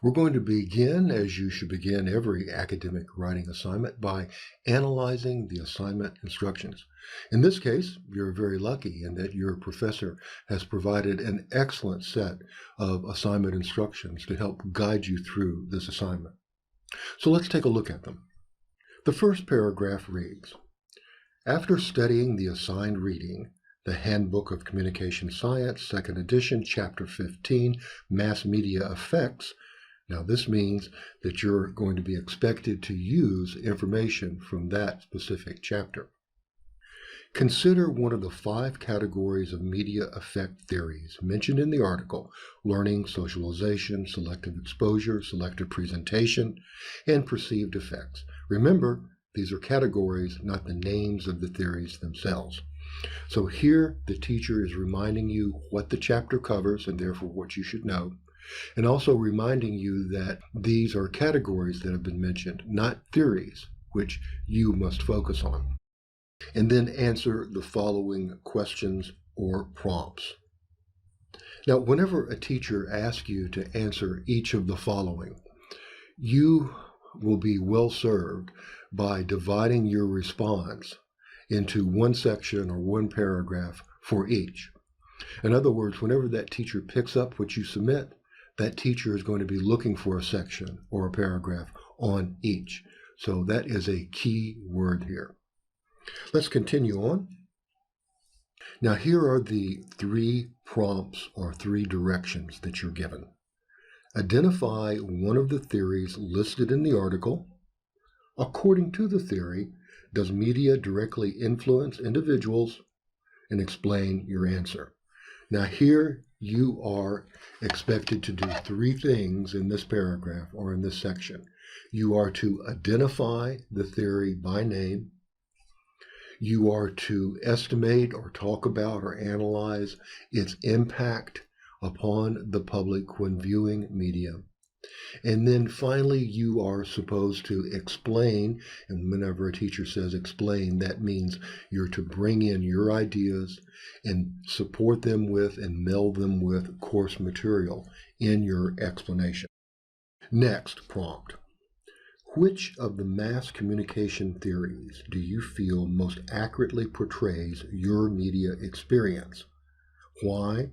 We're going to begin, as you should begin every academic writing assignment, by analyzing the assignment instructions. In this case, you're very lucky in that your professor has provided an excellent set of assignment instructions to help guide you through this assignment. So let's take a look at them. The first paragraph reads, "After studying the assigned reading, the Handbook of Communication Science, 2nd edition, Chapter 15, Mass Media Effects." Now, this means that you're going to be expected to use information from that specific chapter. Consider one of the 5 categories of media effect theories mentioned in the article: learning, socialization, selective exposure, selective presentation, and perceived effects. Remember, these are categories, not the names of the theories themselves. So here, the teacher is reminding you what the chapter covers and therefore what you should know, and also reminding you that these are categories that have been mentioned, not theories, which you must focus on. And then answer the following questions or prompts. Now, whenever a teacher asks you to answer each of the following, you will be well served by dividing your response into one section or one paragraph for each. In other words, whenever that teacher picks up what you submit, that teacher is going to be looking for a section or a paragraph on each. So that is a key word here. Let's continue on. Now, here are the 3 prompts or 3 directions that you're given. Identify one of the theories listed in the article. According to the theory, does media directly influence individuals? And explain your answer. Now, here you are expected to do 3 things in this paragraph or in this section. You are to identify the theory by name. You are to estimate or talk about or analyze its impact upon the public when viewing media. And then finally, you are supposed to explain, and whenever a teacher says explain, that means you're to bring in your ideas and support them with and meld them with course material in your explanation. Next prompt. Which of the mass communication theories do you feel most accurately portrays your media experience? Why?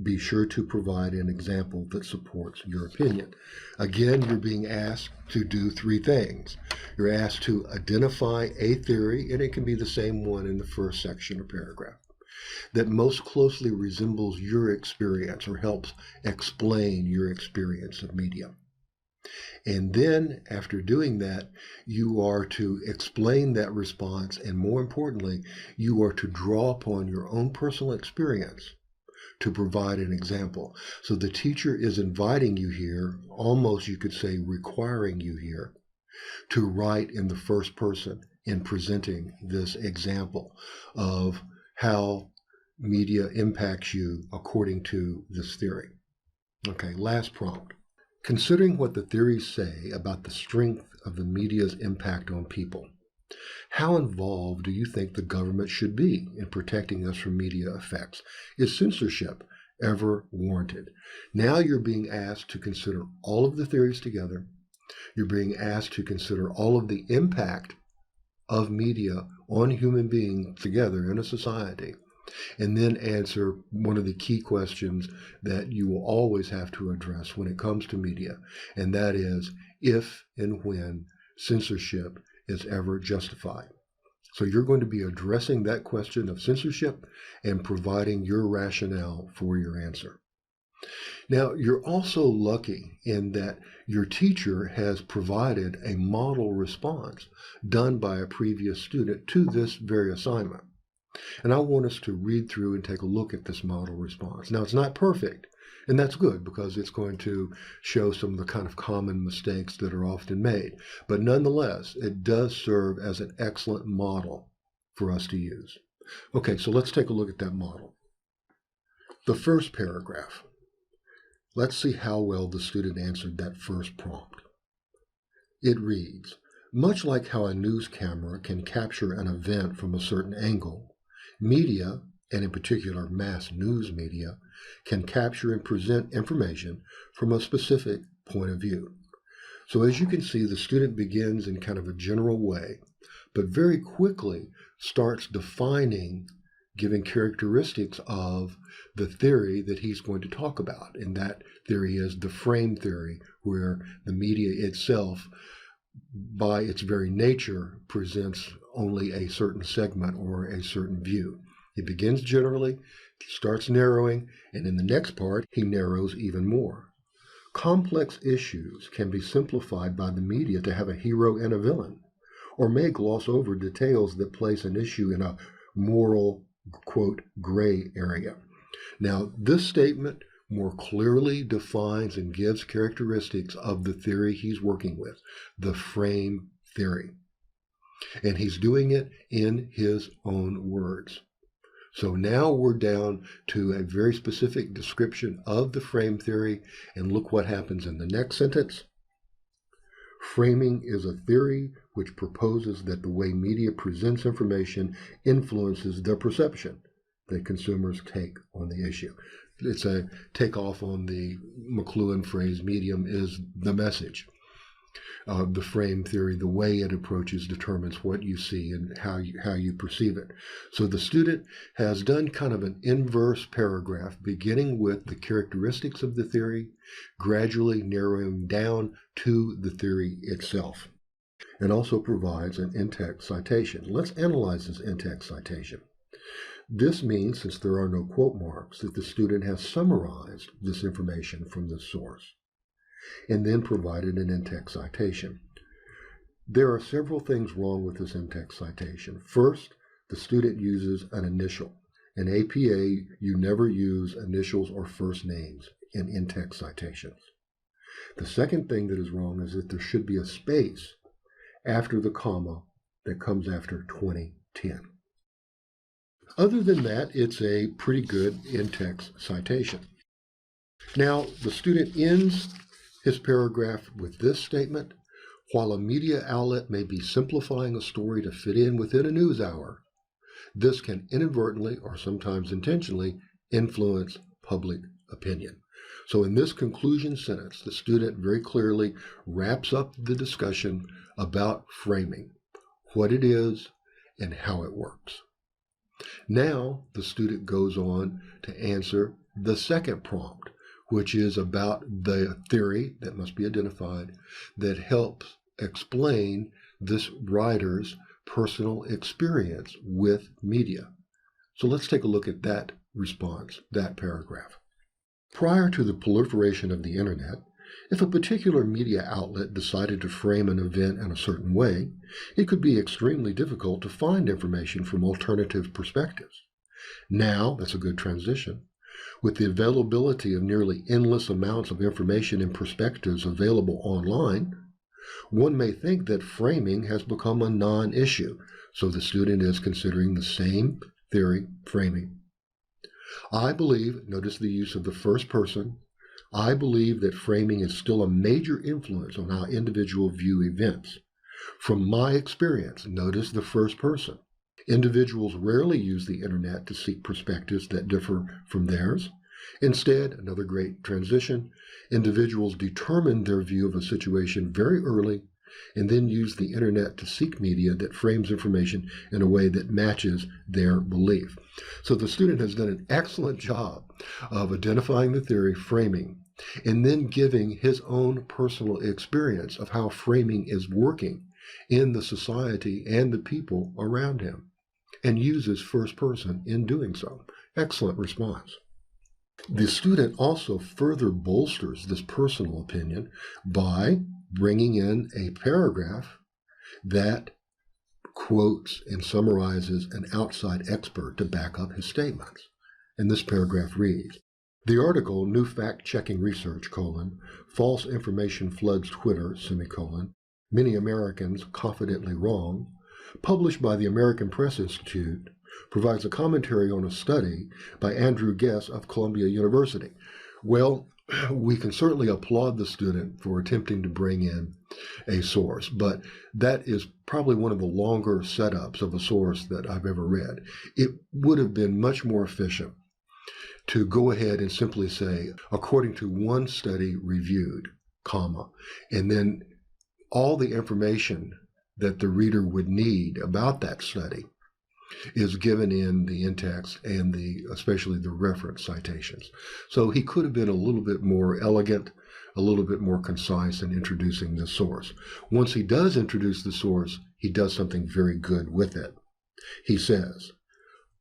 Be sure to provide an example that supports your opinion. Again, you're being asked to do 3 things. You're asked to identify a theory, and it can be the same one in the first section or paragraph, that most closely resembles your experience or helps explain your experience of media. And then, after doing that, you are to explain that response, and more importantly, you are to draw upon your own personal experience to provide an example. So the teacher is inviting you here, almost you could say requiring you here, to write in the first person in presenting this example of how media impacts you according to this theory. Okay, last prompt. Considering what the theories say about the strength of the media's impact on people, how involved do you think the government should be in protecting us from media effects? Is censorship ever warranted? Now you're being asked to consider all of the theories together. You're being asked to consider all of the impact of media on human beings together in a society, and then answer one of the key questions that you will always have to address when it comes to media, and that is if and when censorship is ever justified. So you're going to be addressing that question of censorship and providing your rationale for your answer. Now, you're also lucky in that your teacher has provided a model response done by a previous student to this very assignment. And I want us to read through and take a look at this model response. Now, it's not perfect, and that's good because it's going to show some of the kind of common mistakes that are often made. But nonetheless, it does serve as an excellent model for us to use. Okay, so let's take a look at that model. The first paragraph. Let's see how well the student answered that first prompt. It reads, much like how a news camera can capture an event from a certain angle, media, and in particular mass news media, can capture and present information from a specific point of view. So as you can see, the student begins in kind of a general way, but very quickly starts defining, giving characteristics of the theory that he's going to talk about. And that theory is the frame theory, where the media itself, by its very nature, presents only a certain segment or a certain view. He begins generally, starts narrowing, and in the next part, he narrows even more. Complex issues can be simplified by the media to have a hero and a villain, or may gloss over details that place an issue in a moral, quote, gray area. Now, this statement more clearly defines and gives characteristics of the theory he's working with, the frame theory. And he's doing it in his own words. So now we're down to a very specific description of the frame theory, and look what happens in the next sentence. Framing is a theory which proposes that the way media presents information influences the perception that consumers take on the issue. It's a takeoff on the McLuhan phrase, medium is the message. The frame theory, the way it approaches, determines what you see and how you perceive it. So the student has done kind of an inverse paragraph, beginning with the characteristics of the theory, gradually narrowing down to the theory itself, and also provides an in-text citation. Let's analyze this in-text citation. This means, since there are no quote marks, that the student has summarized this information from this source and then provided an in-text citation. There are several things wrong with this in-text citation. First, the student uses an initial. In APA, you never use initials or first names in in-text citations. The second thing that is wrong is that there should be a space after the comma that comes after 2010. Other than that, it's a pretty good in-text citation. Now, the student ends his paragraph with this statement: while a media outlet may be simplifying a story to fit in within a news hour, this can inadvertently, or sometimes intentionally, influence public opinion. So in this conclusion sentence, the student very clearly wraps up the discussion about framing, what it is, and how it works. Now, the student goes on to answer the second prompt, which is about the theory that must be identified that helps explain this writer's personal experience with media. So let's take a look at that response, that paragraph. Prior to the proliferation of the internet, if a particular media outlet decided to frame an event in a certain way, it could be extremely difficult to find information from alternative perspectives. Now, that's a good transition. With the availability of nearly endless amounts of information and perspectives available online, one may think that framing has become a non-issue, so the student is considering the same theory, framing. I believe, notice the use of the first person, I believe that framing is still a major influence on how individuals view events. From my experience, notice the first person. Individuals rarely use the internet to seek perspectives that differ from theirs. Instead, another great transition, individuals determine their view of a situation very early and then use the internet to seek media that frames information in a way that matches their belief. So the student has done an excellent job of identifying the theory, framing, and then giving his own personal experience of how framing is working in the society and the people around him, and uses first person in doing so. Excellent response. The student also further bolsters this personal opinion by bringing in a paragraph that quotes and summarizes an outside expert to back up his statements. And this paragraph reads, the article, New Fact-Checking Research, False Information Floods Twitter, Many Americans Confidently Wrong, published by the American Press Institute, provides a commentary on a study by Andrew Guess of Columbia University. Well, we can certainly applaud the student for attempting to bring in a source, but that is probably one of the longer setups of a source that I've ever read. It would have been much more efficient to go ahead and simply say, according to one study reviewed, comma, and then all the information that the reader would need about that study is given in the in-text and especially the reference citations. So he could have been a little bit more elegant, a little bit more concise in introducing the source. Once he does introduce the source, he does something very good with it. He says,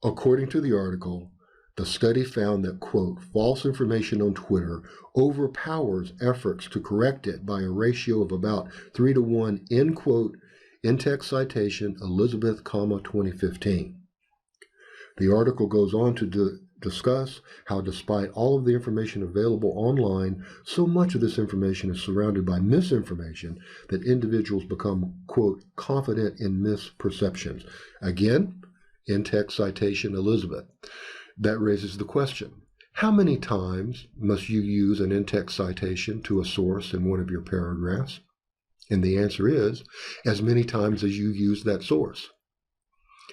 according to the article, the study found that, quote, false information on Twitter overpowers efforts to correct it by a ratio of about 3-to-1, end quote, in-text citation, Elizabeth, 2015. The article goes on to discuss how despite all of the information available online, so much of this information is surrounded by misinformation that individuals become, quote, confident in misperceptions. Again, in-text citation, Elizabeth. That raises the question, how many times must you use an in-text citation to a source in one of your paragraphs? And the answer is, as many times as you use that source.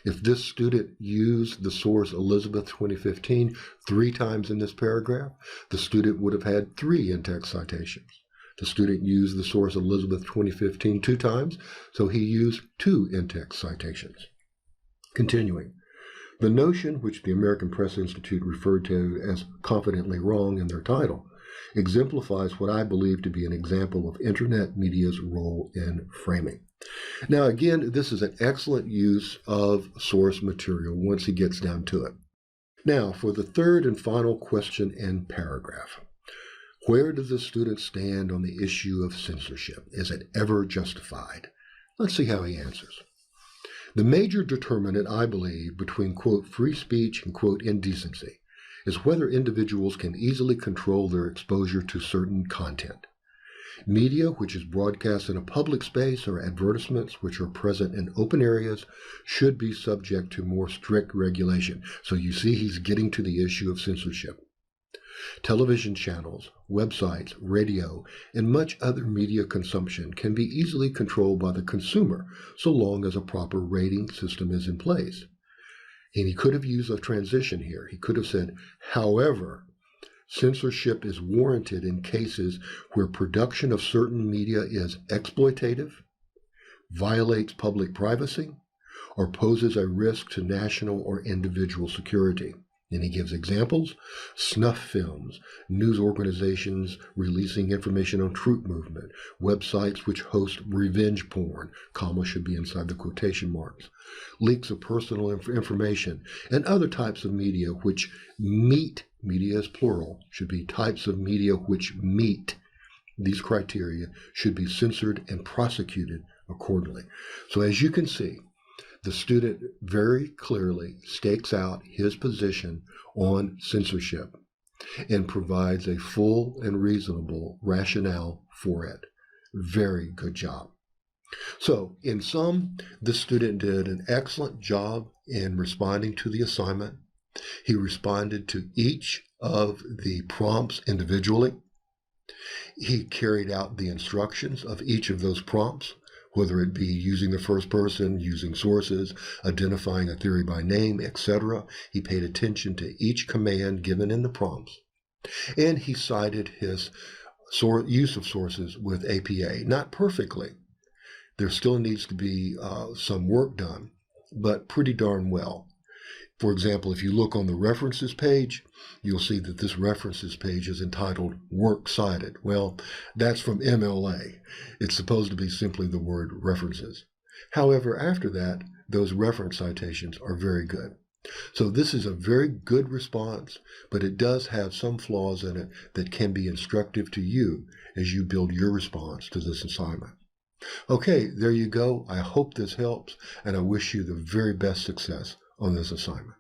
If this student used the source Elizabeth 2015 3 times in this paragraph, the student would have had 3 in-text citations. The student used the source Elizabeth 2015 2 times, so he used 2 in-text citations. Continuing. The notion, which the American Press Institute referred to as confidently wrong in their title, exemplifies what I believe to be an example of Internet media's role in framing. Now, again, this is an excellent use of source material once he gets down to it. Now, for the third and final question and paragraph. Where does the student stand on the issue of censorship? Is it ever justified? Let's see how he answers. The major determinant, I believe, between, quote, free speech and, quote, indecency is whether individuals can easily control their exposure to certain content. Media which is broadcast in a public space or advertisements which are present in open areas should be subject to more strict regulation. So you see he's getting to the issue of censorship. Television channels, websites, radio, and much other media consumption can be easily controlled by the consumer so long as a proper rating system is in place. And he could have used a transition here. He could have said, however, censorship is warranted in cases where production of certain media is exploitative, violates public privacy, or poses a risk to national or individual security. And he gives examples: snuff films, news organizations releasing information on truth movement, websites which host revenge porn, comma should be inside the quotation marks, leaks of personal information, and other types of media which meet, media is plural, should be types of media which meet these criteria, should be censored and prosecuted accordingly. So as you can see, the student very clearly stakes out his position on censorship and provides a full and reasonable rationale for it. Very good job. So, in sum, the student did an excellent job in responding to the assignment. He responded to each of the prompts individually. He carried out the instructions of each of those prompts, whether it be using the first person, using sources, identifying a theory by name, etc. He paid attention to each command given in the prompts. And he cited his use of sources with APA. Not perfectly. There still needs to be some work done, but pretty darn well. For example, if you look on the references page, you'll see that this references page is entitled Work Cited. Well, that's from MLA. It's supposed to be simply the word references. However, after that, those reference citations are very good. So this is a very good response, but it does have some flaws in it that can be instructive to you as you build your response to this assignment. Okay, there you go. I hope this helps, and I wish you the very best success on this assignment.